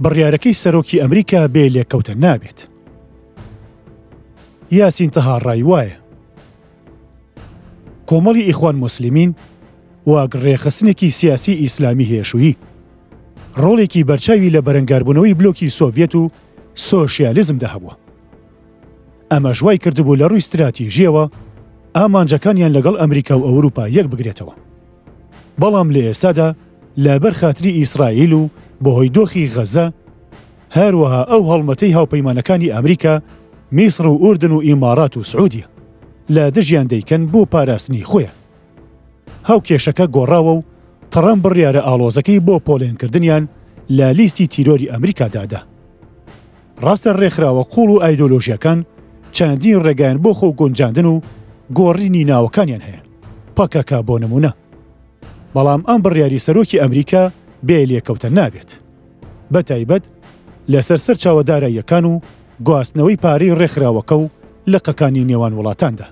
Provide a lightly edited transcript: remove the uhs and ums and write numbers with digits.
بڕیارەکەی سەرۆکی ئەمریکا بێ لێکەوتە نابێت. یاسین تەها ڕای وایە کۆمەڵی ئیخوان موسلیمین واک ڕێخستنێکی سیاسی ئیسلامی هێشوویی ڕۆڵێکی بەرچاوی لە بەرەنگاربوونەوەی بلۆکی سۆڤیەت و سۆشیالیزمدا هەبووە. ئەمە ژوای کردبوو لە ڕووی استراتیژیەوە ئامانجەکانیان لەگەڵ ئەمریکا و ئەوروپا یەک بگرێتەوە. بەڵام لە ئێستادا لەبەر خاتری ئیسرائیل و بەهۆی دۆخی غەزە هەروەها ئەو هەڵمەتەی هاوپەیمانەکانی ئەمریکا، میسر و ئوردن و ئیمارات و سعودیە لە دژیان دەیکەن بۆ پاراستنی خۆیان. هاوکێشەکە گۆڕاوە و تەڕەم بڕیارە ئاڵۆزەکەی بۆ پۆلێنکردنیان لە لیستی تیرۆری ئەمریکادادا. ڕاستە ڕێکخراوە قوڵ و ئایدۆلۆژیەکان چەندین ڕێگایان بۆ خۆ گونجاندن و گۆڕینی ناوەکانیان هەیە. پەکەکە بۆ نمونە. بەڵام ئەم بڕیاری سەرۆکی ئەمریکا بێ لێکەوتە نابێت. بەتایبەت لەسەر سەر چاوەداراییەکان و گواستنەوەی پارەی ڕێکخراوەکە و لقەکانی نێوان وڵاتاندا.